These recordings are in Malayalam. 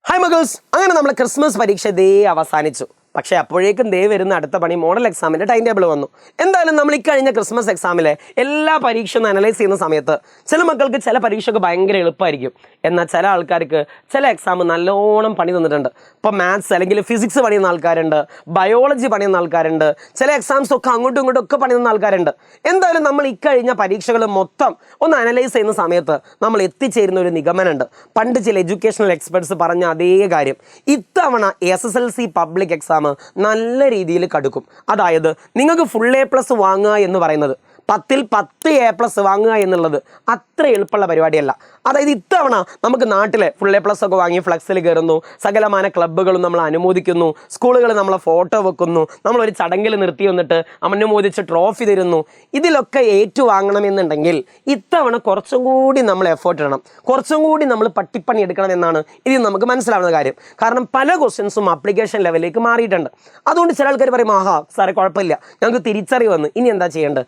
ഹായ് മഗേഴ്സ്, അങ്ങനെ നമ്മൾ ക്രിസ്മസ് പരീക്ഷ ദേ അവസാനിച്ചു. പക്ഷേ അപ്പോഴേക്കും ദേ വരുന്ന അടുത്ത പണി മോഡൽ എക്സാമിൻ്റെ ടൈം ടേബിൾ വന്നു. എന്തായാലും നമ്മൾ ഇക്കഴിഞ്ഞ ക്രിസ്മസ് എക്സാമിലെ എല്ലാ പരീക്ഷ ഒന്ന് അനലൈസ് ചെയ്യുന്ന സമയത്ത് ചില മക്കൾക്ക് ചില പരീക്ഷയൊക്കെ ഭയങ്കര എളുപ്പമായിരിക്കും, എന്നാൽ ചില ആൾക്കാർക്ക് ചില എക്സാം നല്ലോണം പണി തന്നിട്ടുണ്ട്. ഇപ്പോൾ മാത്സ് അല്ലെങ്കിൽ ഫിസിക്സ് പണിയുന്ന ആൾക്കാരുണ്ട്, ബയോളജി പണിയുന്ന ആൾക്കാരുണ്ട്, ചില എക്സാംസ് ഒക്കെ അങ്ങോട്ടും ഇങ്ങോട്ടും ഒക്കെ പണിയുന്ന ആൾക്കാരുണ്ട്. എന്തായാലും നമ്മൾ ഇക്കഴിഞ്ഞ പരീക്ഷകൾ മൊത്തം ഒന്ന് അനലൈസ് ചെയ്യുന്ന സമയത്ത് നമ്മൾ എത്തിച്ചേരുന്ന ഒരു നിഗമനമുണ്ട്. പണ്ട് ചില എഡ്യൂക്കേഷണൽ എക്സ്പെർട്സ് പറഞ്ഞ അതേ കാര്യം ഇത്തവണ SSLC പബ്ലിക് എക്സാം നല്ല രീതിയിൽ കടുക്കും. അതായത് നിങ്ങൾക്ക് ഫുൾ A+ വാങ്ങുക എന്ന് പറയുന്നത് 10ൽ 10 A+ വാങ്ങുക എന്നുള്ളത് അത്ര എളുപ്പമുള്ള പരിപാടിയല്ല. അതായത് ഇത്തവണ നമുക്ക് നാട്ടിലെ ഫുൾ A+ ഒക്കെ വാങ്ങി ഫ്ലക്സിൽ കയറുന്നു, സകലമാന ക്ലബ്ബുകളും നമ്മൾ അനുമോദിക്കുന്നു, സ്കൂളുകൾ നമ്മളെ ഫോട്ടോ വെക്കുന്നു, നമ്മളൊരു ചടങ്ങിൽ നിർത്തി വന്നിട്ട് അനുമോദിച്ച് ട്രോഫി തരുന്നു. ഇതിലൊക്കെ ഏറ്റുവാങ്ങണമെന്നുണ്ടെങ്കിൽ ഇത്തവണ കുറച്ചും കൂടി നമ്മൾ എഫേർട്ട് ഇടണം, കുറച്ചും കൂടി നമ്മൾ പട്ടിപ്പണി എടുക്കണം എന്നാണ് ഇതിൽ നമുക്ക് മനസ്സിലാവുന്ന കാര്യം. കാരണം പല ക്വസ്റ്റ്യൻസും ആപ്ലിക്കേഷൻ ലെവലിലേക്ക് മാറിയിട്ടുണ്ട്. അതുകൊണ്ട് ചില ആൾക്കാർ പറയും, ആഹാ സാറേ കുഴപ്പമില്ല, ഞങ്ങൾക്ക് തിരിച്ചറിവ് വന്ന്, ഇനി എന്താ ചെയ്യേണ്ടത്?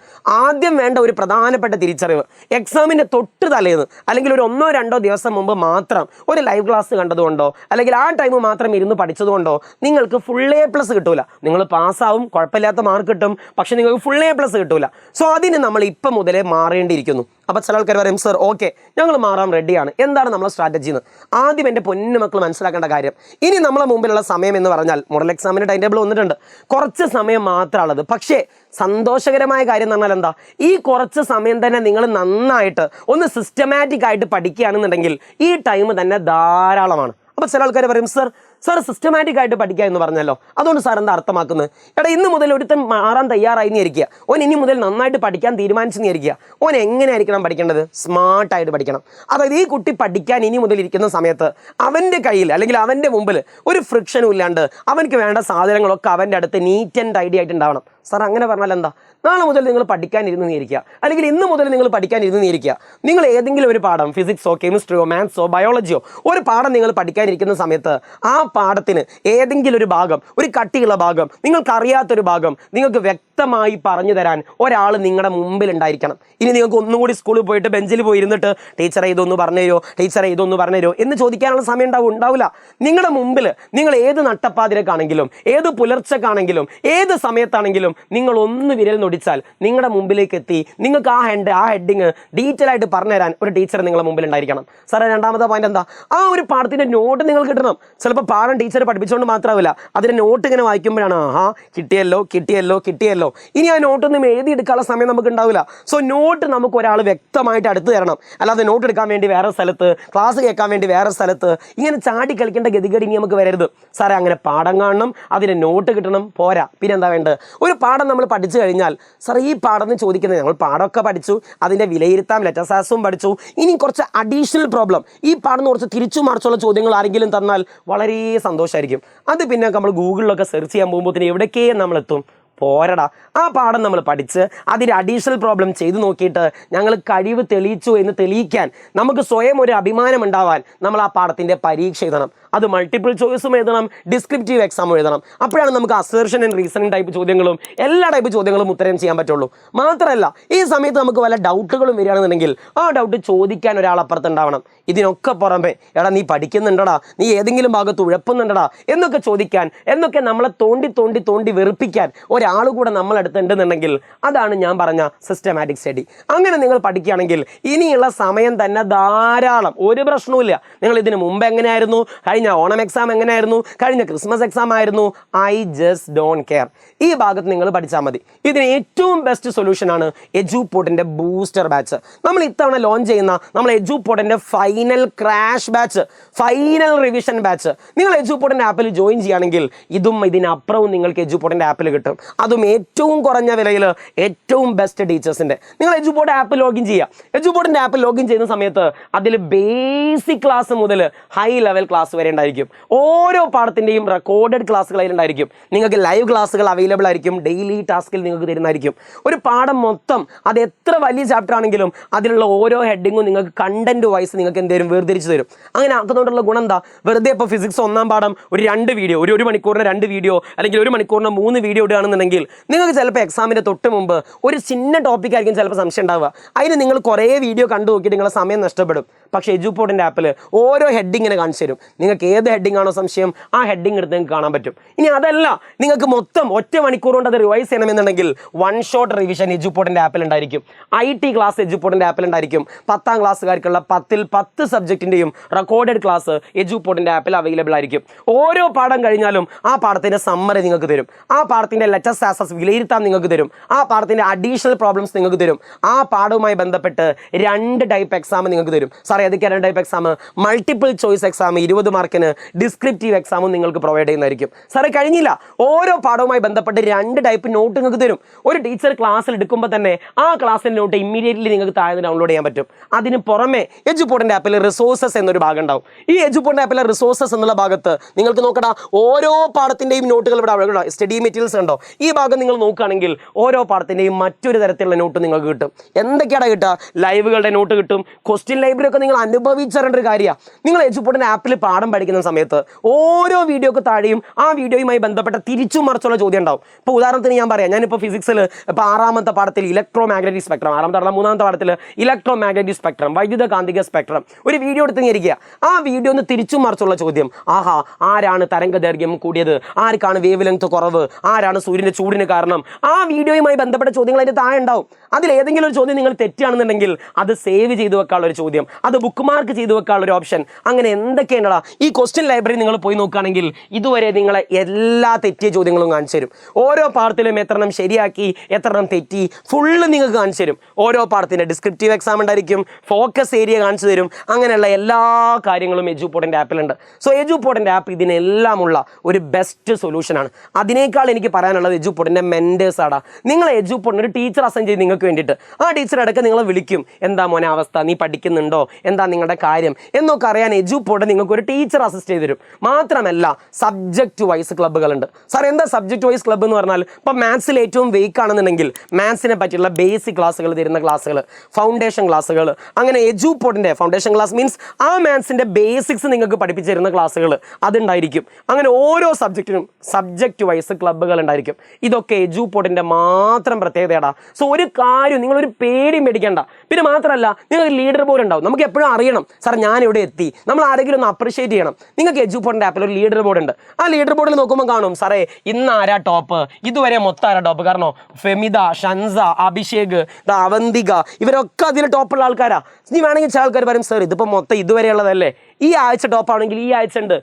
ആദ്യം വേണ്ട ഒരു പ്രധാനപ്പെട്ട തിരിച്ചറിവ്, എക്സാമിൻ്റെ തൊട്ട് തലേന്ന് അല്ലെങ്കിൽ ഒരു 1-2 ദിവസം മുമ്പ് മാത്രം ഒരു ലൈവ് ക്ലാസ് കണ്ടതുകൊണ്ടോ അല്ലെങ്കിൽ ആ ടൈം മാത്രം ഇരുന്ന് പഠിച്ചതുകൊണ്ടോ നിങ്ങൾക്ക് ഫുൾ A+ കിട്ടൂല. നിങ്ങൾ പാസ്സാവും, കുഴപ്പമില്ലാത്ത മാർക്ക് കിട്ടും, പക്ഷെ നിങ്ങൾക്ക് ഫുൾ A+ കിട്ടൂല. സോ അതിന് നമ്മൾ ഇപ്പം മുതലേ മാറേണ്ടിയിരിക്കുന്നു. അപ്പോൾ ചില ആൾക്കാർ പറയും, സർ ഓക്കെ ഞങ്ങൾ മാറാൻ റെഡിയാണ്, എന്താണ് നമ്മളെ സ്ട്രാറ്റജി എന്ന്? ആദ്യം എൻ്റെ പൊന്നു മക്കൾ മനസ്സിലാക്കേണ്ട കാര്യം, ഇനി നമ്മളെ മുമ്പിലുള്ള സമയം എന്ന് പറഞ്ഞാൽ മോഡൽ എക്സാമിൻ്റെ ടൈം ടേബിൾ വന്നിട്ടുണ്ട്, കുറച്ച് സമയം മാത്രമുള്ളത്. പക്ഷേ സന്തോഷകരമായ കാര്യം എന്ന് പറഞ്ഞാൽ എന്താ, ഈ കുറച്ച് സമയം തന്നെ നിങ്ങൾ നന്നായിട്ട് ഒന്ന് സിസ്റ്റമാറ്റിക് ആയിട്ട് പഠിക്കുകയാണെന്നുണ്ടെങ്കിൽ ഈ ടൈം തന്നെ ധാരാളമാണ്. അപ്പോൾ ചില ആൾക്കാർ പറയും, സാർ സിസ്റ്റമാറ്റിക് ആയിട്ട് പഠിക്കുക എന്ന് പറഞ്ഞല്ലോ, അതുകൊണ്ട് സാർ എന്താ അർത്ഥമാക്കുന്നത്? എടാ ഇന്ന് മുതൽ ഒരുത്തൻ മാറാൻ തയ്യാറായി എന്നിരിക്കുക, ഓൻ ഇനി മുതൽ നന്നായിട്ട് പഠിക്കാൻ തീരുമാനിച്ചെന്നിരിക്കുക. ഓൻ എങ്ങനെയായിരിക്കണം പഠിക്കേണ്ടത്? സ്മാർട്ടായിട്ട് പഠിക്കണം. അതായത് ഈ കുട്ടി പഠിക്കാൻ ഇനി മുതൽ ഇരിക്കുന്ന സമയത്ത് അവൻ്റെ കയ്യിൽ അല്ലെങ്കിൽ അവൻ്റെ മുമ്പിൽ ഒരു ഫ്രിക്ഷനും ഇല്ലാണ്ട് അവനക്ക് വേണ്ട സാധനങ്ങളൊക്കെ അവൻ്റെ അടുത്ത് നീറ്റ് ആൻഡ് ടൈഡി ആയിട്ട് ഉണ്ടാവണം. സാർ അങ്ങനെ പറഞ്ഞാൽ എന്താ? നാളെ മുതൽ നിങ്ങൾ പഠിക്കാനിരുന്ന് നീരിക്കുക, അല്ലെങ്കിൽ ഇന്ന് മുതൽ നിങ്ങൾ പഠിക്കാനിരുന്ന് നീരിക്കുക. നിങ്ങൾ ഏതെങ്കിലും ഒരു പാഠം, ഫിസിക്സോ കെമിസ്ട്രിയോ മാത്സോ ബയോളജിയോ ഒരു പാഠം നിങ്ങൾ പഠിക്കാനിരിക്കുന്ന സമയത്ത് ആ പാഠത്തിന് ഏതെങ്കിലും ഒരു ഭാഗം, ഒരു കട്ടിയുള്ള ഭാഗം, നിങ്ങൾക്കറിയാത്തൊരു ഭാഗം നിങ്ങൾക്ക് വ്യക്തമായി പറഞ്ഞു തരാൻ ഒരാൾ നിങ്ങളുടെ മുമ്പിൽ ഉണ്ടായിരിക്കണം. ഇനി നിങ്ങൾക്ക് ഒന്നും കൂടി സ്കൂളിൽ പോയിട്ട് ബെഞ്ചിൽ പോയി ഇരുന്നിട്ട് ടീച്ചറെ ഇതൊന്ന് പറഞ്ഞുതരോ, ടീച്ചറെ ഇതൊന്ന് പറഞ്ഞുതരോ എന്ന് ചോദിക്കാനുള്ള സമയം ഉണ്ടാവില്ല. നിങ്ങളുടെ മുമ്പിൽ നിങ്ങൾ ഏത് നട്ടപ്പാതിരക്കാണെങ്കിലും ഏത് പുലർച്ചക്കാണെങ്കിലും ഏത് സമയത്താണെങ്കിലും നിങ്ങൾ ഒന്ന് വിരൽ നൊടിച്ചാൽ നിങ്ങളുടെ മുമ്പിലേക്ക് എത്തി നിങ്ങൾക്ക് ആ ഹെഡിങ് ഡീറ്റെയിൽ ആയിട്ട് പറഞ്ഞു തരാൻ ഒരു ടീച്ചർ നിങ്ങളുടെ മുമ്പിൽ ഉണ്ടായിരിക്കണം. സാറേ രണ്ടാമത്തെ പോയിന്റ് എന്താ? ആ ഒരു പാഠത്തിൻ്റെ നോട്ട് നിങ്ങൾ കിട്ടണം. ചിലപ്പോൾ പാഠം ടീച്ചർ പഠിപ്പിച്ചുകൊണ്ട് മാത്രമല്ല, അതിൻ്റെ നോട്ട് ഇങ്ങനെ വായിക്കുമ്പോഴാണ് ആഹാ കിട്ടിയല്ലോ. ഇനി ആ നോട്ടൊന്നും എഴുതിയെടുക്കാനുള്ള സമയം നമുക്ക് ഉണ്ടാവില്ല. സോ നോട്ട് നമുക്ക് ഒരാൾ വ്യക്തമായിട്ട് അടുത്ത് തരണം. അല്ലാതെ നോട്ട് എടുക്കാൻ വേണ്ടി വേറെ സ്ഥലത്ത്, ക്ലാസ് കേൾക്കാൻ വേണ്ടി വേറെ സ്ഥലത്ത് ഇങ്ങനെ ചാടി കളിക്കേണ്ട ഗതികേട് ഇനി നമുക്ക് വരരുത്. സാറേ അങ്ങനെ പാഠം കാണണം, അതിൻ്റെ നോട്ട് കിട്ടണം, പോരാ. പിന്നെ എന്താ വേണ്ടത്? ഒരു പാഠം നമ്മൾ പഠിച്ചു കഴിഞ്ഞാൽ, സാർ ഈ പാഠം എന്ന് ചോദിക്കുന്നത്, ഞങ്ങൾ പാഠമൊക്കെ പഠിച്ചു, അതിൻ്റെ വിലയിരുത്താം, ലെറ്റസാസും പഠിച്ചു, ഇനി കുറച്ച് അഡീഷണൽ പ്രോബ്ലം, ഈ പാഠം കുറച്ച് തിരിച്ചു മറിച്ചുള്ള ചോദ്യങ്ങൾ ആരെങ്കിലും തന്നാൽ വളരെ സന്തോഷമായിരിക്കും. അത് പിന്നെ നമ്മൾ ഗൂഗിളിലൊക്കെ സെർച്ച് ചെയ്യാൻ പോകുമ്പോൾ എവിടേക്കേ നമ്മളെത്തും. പോരടാ, ആ പാഠം നമ്മൾ പഠിച്ച് അതിൻ്റെ അഡീഷണൽ പ്രോബ്ലം ചെയ്തു നോക്കിയിട്ട് ഞങ്ങൾ കഴിവ് തെളിയിച്ചു എന്ന് തെളിയിക്കാൻ നമുക്ക് സ്വയം ഒരു അഭിമാനം ഉണ്ടാവാൻ നമ്മൾ ആ പാഠത്തിൻ്റെ പരീക്ഷ എഴുതണം. അത് മൾട്ടിപ്പിൾ ചോയ്സും എഴുതണം, ഡിസ്ക്രിപ്റ്റീവ് എക്സാമും എഴുതണം. അപ്പോഴാണ് നമുക്ക് അസേർഷൻ ആൻഡ് റീസണിങ് ടൈപ്പ് ചോദ്യങ്ങളും എല്ലാ ടൈപ്പ് ചോദ്യങ്ങളും ഉത്തരം ചെയ്യാൻ പറ്റുള്ളൂ. മാത്രമല്ല ഈ സമയത്ത് നമുക്ക് വല്ല ഡൗട്ടുകളും വരികയാണെന്നുണ്ടെങ്കിൽ ആ ഡൗട്ട് ചോദിക്കാൻ ഒരാളപ്പുറത്തുണ്ടാവണം. ഇതിനൊക്കെ പുറമെ എടാ നീ പഠിക്കുന്നുണ്ടടാ, നീ ഏതെങ്കിലും ഭാഗത്ത് ഉഴപ്പുന്നുണ്ടടാ എന്നൊക്കെ ചോദിക്കാൻ, എന്നൊക്കെ നമ്മളെ തോണ്ടി വെറുപ്പിക്കാൻ ഒരാൾ കൂടെ നമ്മളെടുത്തുണ്ടെന്നുണ്ടെങ്കിൽ അതാണ് ഞാൻ പറഞ്ഞ സിസ്റ്റമാറ്റിക് സ്റ്റഡി. അങ്ങനെ നിങ്ങൾ പഠിക്കുകയാണെങ്കിൽ ഇനിയുള്ള സമയം തന്നെ ധാരാളം, ഒരു പ്രശ്നവുമില്ല. നിങ്ങൾ ഇതിന് മുമ്പ് എങ്ങനെയായിരുന്നു, കഴിഞ്ഞ ഓണം എക്സാം എങ്ങനെയായിരുന്നു, കഴിഞ്ഞ ക്രിസ്മസ് എക്സാം ആയിരുന്നു, ഐ ജസ്റ്റ് ഡോണ്ട് കെയർ. ഈ ഭാഗത്ത് നിങ്ങൾ പഠിച്ചാൽ മതി. ഇതിന് ഏറ്റവും ബെസ്റ്റ് സൊല്യൂഷനാണ് എജുപോർട്ടിൻ്റെ ബൂസ്റ്റർ ബാച്ച്. നമ്മൾ ഇത്തവണ ലോഞ്ച് ചെയ്യുന്ന നമ്മൾ എജുപോർട്ടിൻ്റെ final crash batch, final revision batch. നിങ്ങൾ എജുപോർട്ടിൻ്റെ ആപ്പിൽ ജോയിൻ ചെയ്യുകയാണെങ്കിൽ ഇതും ഇതിനപ്പുറവും നിങ്ങൾക്ക് എജുപോർട്ടിൻ്റെ ആപ്പിൽ കിട്ടും. അതും ഏറ്റവും കുറഞ്ഞ വിലയിൽ ഏറ്റവും ബെസ്റ്റ് ടീച്ചേഴ്സിൻ്റെ. നിങ്ങൾ എജുപോർട്ട് ആപ്പ് ലോഗിൻ ചെയ്യുക. എജുപോർട്ടിൻ്റെ ആപ്പ് ലോഗിൻ ചെയ്യുന്ന സമയത്ത് അതിൽ ബേസിക് ക്ലാസ് മുതൽ ഹൈ ലെവൽ ക്ലാസ് വരെ ഉണ്ടായിരിക്കും. ഓരോ പാഠത്തിൻ്റെയും റെക്കോർഡഡ് ക്ലാസ്സുകൾ അതിലുണ്ടായിരിക്കും. നിങ്ങൾക്ക് ലൈവ് ക്ലാസ്സുകൾ അവൈലബിൾ ആയിരിക്കും, ഡെയിലി ടാസ്കിൽ നിങ്ങൾക്ക് തരുന്നതായിരിക്കും. ഒരു പാഠം മൊത്തം അത് എത്ര വലിയ ചാപ്റ്റർ ആണെങ്കിലും അതിലുള്ള ഓരോ ഹെഡിങ്ങും നിങ്ങൾക്ക് കണ്ടന്റ് വൈസ് നിങ്ങൾക്ക് എന്തെങ്കിലും വേർതിരിച്ച് തരും. അങ്ങനെ ആക്കുന്നതുകൊണ്ടുള്ള ഗുണം എന്താ? വെറുതെ ഇപ്പോൾ ഫിസിക്സ് 1ാം പാഠം ഒരു 2 വീഡിയോ, ഒരു മണിക്കൂറിന് 2 വീഡിയോ അല്ലെങ്കിൽ 1 മണിക്കൂറിന് 3 വീഡിയോ ഇടുകയാണെന്നുണ്ടെങ്കിൽ എന്നുണ്ടെങ്കിൽ നിങ്ങൾക്ക് ചിലപ്പോൾ എക്സാമിൻ്റെ തൊട്ട് മുമ്പ് ഒരു ചിന്ന ടോപ്പിക് ആയിരിക്കും ചിലപ്പോൾ സംശയം ഉണ്ടാവുക. അതിന് നിങ്ങൾ കുറേ വീഡിയോ കണ്ടു നോക്കിയിട്ട് നിങ്ങളുടെ സമയം നഷ്ടപ്പെടും. പക്ഷേ എജുപോർട്ടിൻ്റെ ആപ്പിൽ ഓരോ ഹെഡിങ്ങിനെ കാണിച്ചു തരും. നിങ്ങൾക്ക് ഏത് ഹെഡിങ് ആണോ സംശയം ആ ഹെഡിങ് എടുത്ത് നിങ്ങൾക്ക് കാണാൻ പറ്റും. ഇനി അതല്ല നിങ്ങൾക്ക് മൊത്തം ഒറ്റ മണിക്കൂർ കൊണ്ട് അത് റിവൈസ് ചെയ്യണമെന്നുണ്ടെങ്കിൽ വൺ ഷോട്ട് റിവിഷൻ എജുപോർട്ടിൻ്റെ ആപ്പിൽ ഉണ്ടായിരിക്കും. IT ക്ലാസ് എജുപോർട്ടിൻ്റെ ആപ്പിൽ ഉണ്ടായിരിക്കും. 10ാം ക്ലാസ്സുകാർക്കുള്ള 10ൽ 10 സബ്ജക്റ്റിൻ്റെയും റെക്കോർഡഡ് ക്ലാസ് എജുപോർട്ടിൻ്റെ ആപ്പിൽ അവൈലബിൾ ആയിരിക്കും. ഓരോ പാഠം കഴിഞ്ഞാലും ആ പാഠത്തിൻ്റെ സമ്മറി നിങ്ങൾക്ക് തരും. ആ പാഠത്തിൻ്റെ ലെറ്റസ് ആസസ് വിലയിരുത്താൻ നിങ്ങൾക്ക് തരും. ആ പാഠത്തിൻ്റെ അഡീഷണൽ പ്രോബ്ലംസ് നിങ്ങൾക്ക് തരും. ആ പാഠവുമായി ബന്ധപ്പെട്ട് 2 ടൈപ്പ് എക്സാം നിങ്ങൾക്ക് തരും. സാറേ ഏതൊക്കെയാണ് 2 type exam? Multiple choice exam 20 മാർക്കിന്, ഡിസ്ക്രിപ്റ്റീവ് എക്സാമും നിങ്ങൾക്ക് പ്രൊവൈഡ് ചെയ്യുന്നതായിരിക്കും. സാറേ കഴിഞ്ഞില്ല, ഓരോ പാഠവുമായി ബന്ധപ്പെട്ട് 2 ടൈപ്പ് നോട്ട് നിങ്ങൾക്ക് തരും. ഒരു ടീച്ചർ ക്ലാസ്സിൽ എടുക്കുമ്പോൾ തന്നെ ആ ക്ലാസ്സിൻ്റെ നോട്ട് ഇമ്മീഡിയറ്റ്ലി നിങ്ങൾക്ക് താഴെ ഡൗൺലോഡ് ചെയ്യാൻ പറ്റും. അതിന് പുറമെ എജുപോർട്ടിൻ്റെ ആപ്പിൽ റിസോഴ്സസ് എന്നൊരു ഭാഗം ഉണ്ടാവും. ഈ എജുപോർട്ടിൻ്റെ ആപ്പിലെ റിസോഴ്സസ് എന്നുള്ള ഭാഗത്ത് നിങ്ങൾക്ക് നോക്കടാ ഓരോ പാഠത്തിൻ്റെയും നോട്ടുകൾ ഇവിടെ സ്റ്റഡി മെറ്റീരിയൽസ് ഉണ്ടോ. ഈ ഭാഗം നിങ്ങൾ നോക്കുകയാണെങ്കിൽ ഓരോ പാഠത്തിൻ്റെയും മറ്റൊരു തരത്തിലുള്ള നോട്ട് നിങ്ങൾക്ക് കിട്ടും. എന്തൊക്കെയാണ് കിട്ടുക? ലൈവുകളുടെ നോട്ട് കിട്ടും. ക്വസ്റ്റ്യൻ ലൈബ്രറി ഒക്കെ നിങ്ങൾ അനുഭവിച്ചറിയേണ്ട ഒരു കാര്യമാണ്. നിങ്ങൾ എജുപോർട്ടിൻ്റെ ആപ്പിൽ പാഠം പഠിക്കുന്ന സമയത്ത് ഓരോ വീഡിയോക്ക് താഴെയും ആ വീഡിയോയുമായി ബന്ധപ്പെട്ട തിരിച്ചും മറിച്ചുള്ള ചോദ്യം ഉണ്ടാവും. ഇപ്പോൾ ഉദാഹരണത്തിന് ഞാൻ പറയാം, ഞാനിപ്പോൾ ഫിസിക്സിൽ ഇപ്പോൾ 6ാമത്തെ പാഠത്തിൽ ഇലക്ട്രോ മാഗ്നറ്റിക് സ്പെക്ട്രം, 3ാമത്തെ പാഠത്തിൽ ഇലക്ട്രോ മാഗ്നറ്റിക് സ്പെക്ട്രം, വൈദ്യുത കാന്തിക സ്പെക്ട്രം ഒരു വീഡിയോ എടുത്തിരിക്കുക. ആ വീഡിയോ ഒന്ന് തിരിച്ചും മറിച്ചുള്ള ചോദ്യം, ആഹാ ആരാണ് തരംഗദൈർഘ്യം കൂടിയത്, ആർക്കാണ് വേവ് ലെങ്ത് കുറവ്, ആരാണ് സൂര്യൻ്റെ ചൂടിന് കാരണം, ആ വീഡിയോയുമായി ബന്ധപ്പെട്ട ചോദ്യങ്ങൾ അതിൻ്റെ താഴെ ഉണ്ടാവും. അതിലേതെങ്കിലും ഒരു ചോദ്യം നിങ്ങൾ തെറ്റാണെന്നുണ്ടെങ്കിൽ അത് സേവ് ചെയ്ത് വെക്കാനുള്ള ഒരു ചോദ്യം, അത് ബുക്ക് മാർക്ക് ചെയ്ത് വെക്കാനുള്ള ഒരു ഓപ്ഷൻ, അങ്ങനെ എന്തൊക്കെയാണടാ. ഈ ക്വസ്റ്റ്യൻ ലൈബ്രറി നിങ്ങൾ പോയി നോക്കുകയാണെങ്കിൽ ഇതുവരെ നിങ്ങളെ എല്ലാ തെറ്റിയ ചോദ്യങ്ങളും കാണിച്ചു തരും. ഓരോ പാഠത്തിലും എത്രണ്ണം ശരിയാക്കി എത്രണ്ണം തെറ്റി ഫുള്ള് നിങ്ങൾക്ക് കാണിച്ചു തരും. ഓരോ പാഠത്തിൻ്റെ ഡിസ്ക്രിപ്റ്റീവ് എക്സാം ഉണ്ടായിരിക്കും, ഫോക്കസ് ഏരിയ കാണിച്ചു തരും. അങ്ങനെയുള്ള എല്ലാ കാര്യങ്ങളും എജുപോർട്ടിൻ്റെ ആപ്പിലുണ്ട്. സോ എജുപോർട്ടിൻ്റെ ആപ്പ് ഇതിനെല്ലാമുള്ള ഒരു ബെസ്റ്റ് സൊല്യൂഷനാണ്. അതിനേക്കാൾ എനിക്ക് പറയാനുള്ളത് എജുപോർട്ടിൻ്റെ മെൻറ്റേഴ്സാണ്. നിങ്ങൾ എജുപോർട്ടിന് ഒരു ടീച്ചർ അസൈൻ ചെയ്ത് നിങ്ങൾക്ക് വേണ്ടിയിട്ട് ആ ടീച്ചർ ഇടയ്ക്ക് നിങ്ങളെ വിളിക്കും, എന്താ മോനെ അവസ്ഥ, നീ പഠിക്കുന്നുണ്ടോ, എന്താ നിങ്ങളുടെ കാര്യം എന്നൊക്കെ അറിയാൻ എജുപോർട്ട് നിങ്ങൾക്ക് ഒരു ടീച്ചർ അസിസ്റ്റ് ചെയ്ത് തരും. മാത്രമല്ല സബ്ജക്റ്റ് വൈസ് ക്ലബ്ബുകളുണ്ട്. സാർ എന്താ സബ്ജക്റ്റ് വൈസ് ക്ലബ്ബ് എന്ന് പറഞ്ഞാൽ, ഇപ്പോൾ മാത്സിൽ ഏറ്റവും വീക്ക് ആണെന്നുണ്ടെങ്കിൽ മാത്സിനെ പറ്റിയുള്ള ബേസിക് ക്ലാസ്സുകൾ തരുന്ന ക്ലാസ്സുകൾ, ഫൗണ്ടേഷൻ ക്ലാസ്സുകൾ, അങ്ങനെ എജുപോർട്ടിൻ്റെ ഫൗണ്ടേഷൻ ക്ലാസ് മീൻസ് ആ മാത്സിൻ്റെ ബേസിക്സ് നിങ്ങൾക്ക് പഠിപ്പിച്ചു തരുന്ന ക്ലാസ്സുകൾ അതുണ്ടായിരിക്കും. അങ്ങനെ ഓരോ സബ്ജക്റ്റിനും സബ്ജക്റ്റ് വൈസ് ക്ലബ്ബുകൾ ഉണ്ടായിരിക്കും. ഇതൊക്കെ എജുപോർട്ടിൻ്റെ മാത്രം പ്രത്യേകതയാണ്. സോ ഒരു കാര്യം നിങ്ങളൊരു പേടിയും മേടിക്കേണ്ട. പിന്നെ മാത്രമല്ല നിങ്ങൾക്ക് ലീഡർ ബോർഡ് ഉണ്ടാവും. നമുക്ക് എപ്പോഴും അറിയണം സാർ ഞാൻ ഇവിടെ എത്തി, നമ്മൾ ആരെങ്കിലും ഒന്ന് അപ്രിഷ്യേറ്റ് ചെയ്യണം. നിങ്ങൾക്ക് എജുപോർട്ടിൻ്റെ ആപ്പിൽ ഒരു ലീഡർ ബോർഡ് ഉണ്ട്. ആ ലീഡർ ബോർഡിൽ നോക്കുമ്പോൾ കാണും സാറേ ഇന്ന് ആരാ ടോപ്പ്, ഇതുവരെ മൊത്തം ആരാ ടോപ്പ്. കാരണം ഫെമിത, ഷൻസ, അഭിഷേക്, അവന്തിക ഇവരൊക്കെ അതിൽ ടോപ്പുള്ള ആൾക്കാരാ. ഇനി വേണമെങ്കിൽ ചില ആൾക്കാർ പറയും സാർ ഇതിപ്പോൾ മൊത്തം ഇതുവരെയുള്ളതല്ലേ, ഈ ആഴ്ച ടോപ്പാണെങ്കിൽ ഈ ആഴ്ച ഉണ്ട്.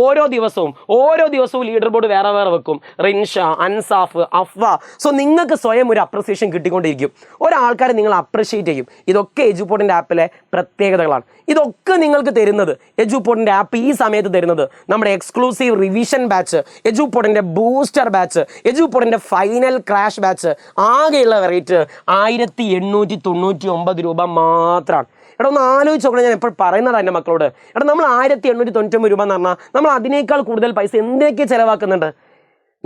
ഓരോ ദിവസവും ലീഡർ ബോർഡ് വേറെ വേറെ വെക്കും. റിൻഷ, അൻസാഫ്, അഫ്വ. സോ നിങ്ങൾക്ക് സ്വയം ഒരു അപ്രിസിയേഷൻ കിട്ടിക്കൊണ്ടിരിക്കും. ഒരാൾക്കാരെ നിങ്ങൾ അപ്രിഷ്യേറ്റ് ചെയ്യും. ഇതൊക്കെ എജുപോർട്ടിൻ്റെ ആപ്പിലെ പ്രത്യേകതകളാണ്. ഇതൊക്കെ നിങ്ങൾക്ക് തരുന്നത് എജുപോർട്ടിൻ്റെ ആപ്പ് ഈ സമയത്ത് തരുന്നത് നമ്മുടെ എക്സ്ക്ലൂസീവ് റിവിഷൻ ബാച്ച്, എജുപോർട്ടിൻ്റെ ബൂസ്റ്റർ ബാച്ച്, എജുപോർട്ടിൻ്റെ ഫൈനൽ ക്രാഷ് ബാച്ച്. ആകെയുള്ള റേറ്റ് 1899 രൂപ മാത്രമാണ്. എടാ ഒന്ന് ആലോചിച്ച് നോക്കണം. ഞാൻ എപ്പോഴും പറയുന്നതാണ് എൻ്റെ മക്കളോട്, എടാ നമ്മൾ 1899 രൂപ എന്ന് പറഞ്ഞാൽ നമ്മൾ അതിനേക്കാൾ കൂടുതൽ പൈസ എന്തൊക്കെ ചിലവാക്കുന്നുണ്ട്.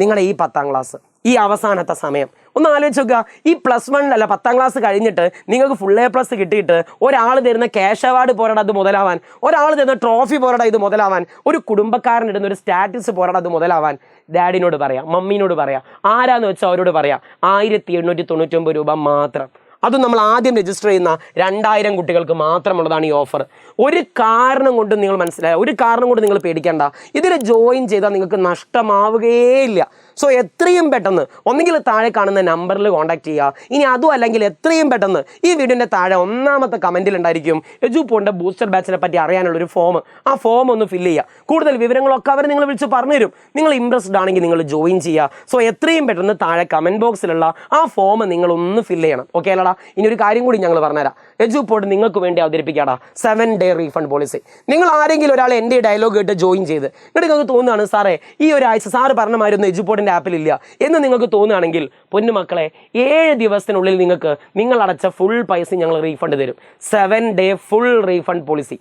നിങ്ങളുടെ ഈ 10ാം ക്ലാസ്, ഈ അവസാനത്തെ സമയം ഒന്ന് ആലോചിച്ച് നോക്കുക. ഈ +1 അല്ല 10ാം ക്ലാസ് കഴിഞ്ഞിട്ട് നിങ്ങൾക്ക് ഫുൾ A+ കിട്ടിയിട്ട് ഒരാൾ തരുന്ന ക്യാഷ് അവാർഡ് പോരാടാ അത് മുതലാവാൻ, ഒരാൾ തരുന്ന ട്രോഫി പോരാടാ ഇത് മുതലാവാൻ, ഒരു കുടുംബക്കാരനിടുന്ന ഒരു സ്റ്റാറ്റസ് പോരാടാ അത് മുതലാവാൻ, ഡാഡിനോട് പറയാം, മമ്മീനോട് പറയാം, ആരാന്ന് വെച്ചാൽ അവരോട് പറയാം. 1899 രൂപ മാത്രം. അതും നമ്മൾ ആദ്യം രജിസ്റ്റർ ചെയ്യുന്ന 2000 കുട്ടികൾക്ക് മാത്രമുള്ളതാണ് ഈ ഓഫർ. ഒരു കാരണം കൊണ്ട് നിങ്ങൾ മനസ്സിലായ, ഒരു കാരണം കൊണ്ട് നിങ്ങൾ പേടിക്കേണ്ട. ഇതിൽ ജോയിൻ ചെയ്താൽ നിങ്ങൾക്ക് നഷ്ടമാവുകയില്ല. സോ എത്രയും പെട്ടെന്ന് ഒന്നെങ്കിൽ താഴെ കാണുന്ന നമ്പറിൽ കോൺടാക്ട് ചെയ്യുക. ഇനി അതും അല്ലെങ്കിൽ എത്രയും പെട്ടെന്ന് ഈ വീഡിയോൻ്റെ താഴെ 1ാമത്തെ കമൻറ്റിൽ ഉണ്ടായിരിക്കും എജുപോർട്ടിൻ്റെ ബൂസ്റ്റർ ബാച്ചിനെ പറ്റി അറിയാനുള്ളൊരു ഫോം. ആ ഫോം ഒന്ന് ഫില്ല് ചെയ്യുക. കൂടുതൽ വിവരങ്ങളൊക്കെ അവർ നിങ്ങൾ വിളിച്ച് പറഞ്ഞു തരും. നിങ്ങൾ ഇൻട്രസ്റ്റഡ് ആണെങ്കിൽ നിങ്ങൾ ജോയിൻ ചെയ്യുക. സോ എത്രയും പെട്ടെന്ന് താഴെ കമൻറ്റ് ബോക്സിലുള്ള ആ ഫോം നിങ്ങളൊന്ന് ഫില്ല് ചെയ്യണം. ഓക്കെ അല്ലടാ? ഇനി ഒരു കാര്യം കൂടി ഞങ്ങൾ പറഞ്ഞുതരാം. എജുപോർട്ട് നിങ്ങൾക്ക് വേണ്ടി അവതരിപ്പിക്കാടാ 7-day റീഫണ്ട് പോളിസി. നിങ്ങൾ ആരെങ്കിലും ഒരാൾ എൻ്റെ ഡയലോഗ് കേട്ട് ജോയിൻ ചെയ്ത് നിങ്ങൾക്ക് തോന്നുകയാണ് സാറേ ഈ ഒരാഴ്ച സാറ് പറഞ്ഞ മാതിരി ഒന്നും എജുപോർട്ടിൻ്റെ ആപ്പിലില്ല എന്ന് നിങ്ങൾക്ക് തോന്നുകയാണെങ്കിൽ പൊന്നു മക്കളെ 7 ദിവസത്തിനുള്ളിൽ നിങ്ങൾക്ക് നിങ്ങൾ അടച്ച ഫുൾ പൈസ ഞങ്ങൾ റീഫണ്ട് തരും. 7-day full refund policy.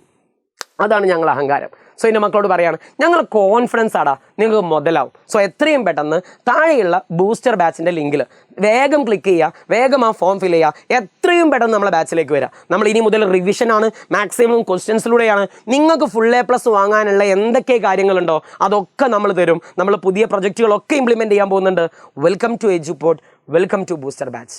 അതാണ് ഞങ്ങളുടെ അഹങ്കാരം. സോ എൻ്റെ മക്കളോട് പറയാണ്, ഞങ്ങൾ കോൺഫിഡൻസ് ആടാ നിങ്ങൾക്ക് മുതലാവും. സോ എത്രയും പെട്ടെന്ന് താഴെയുള്ള ബൂസ്റ്റർ ബാച്ചിൻ്റെ ലിങ്കിൽ വേഗം ക്ലിക്ക് ചെയ്യുക, വേഗം ആ ഫോം ഫിൽ ചെയ്യുക, എത്രയും പെട്ടെന്ന് നമ്മളെ ബാച്ചിലേക്ക് വരിക. നമ്മൾ ഇനി മുതൽ റിവിഷനാണ്, മാക്സിമം ക്വസ്റ്റ്യൻസിലൂടെയാണ്. നിങ്ങൾക്ക് ഫുൾ A+ വാങ്ങാനുള്ള എന്തൊക്കെ കാര്യങ്ങളുണ്ടോ അതൊക്കെ നമ്മൾ തരും. നമ്മൾ പുതിയ പ്രൊജക്റ്റുകളൊക്കെ ഇംപ്ലിമെൻറ്റ് ചെയ്യാൻ പോകുന്നുണ്ട്. Welcome to Eduport, welcome to booster batch.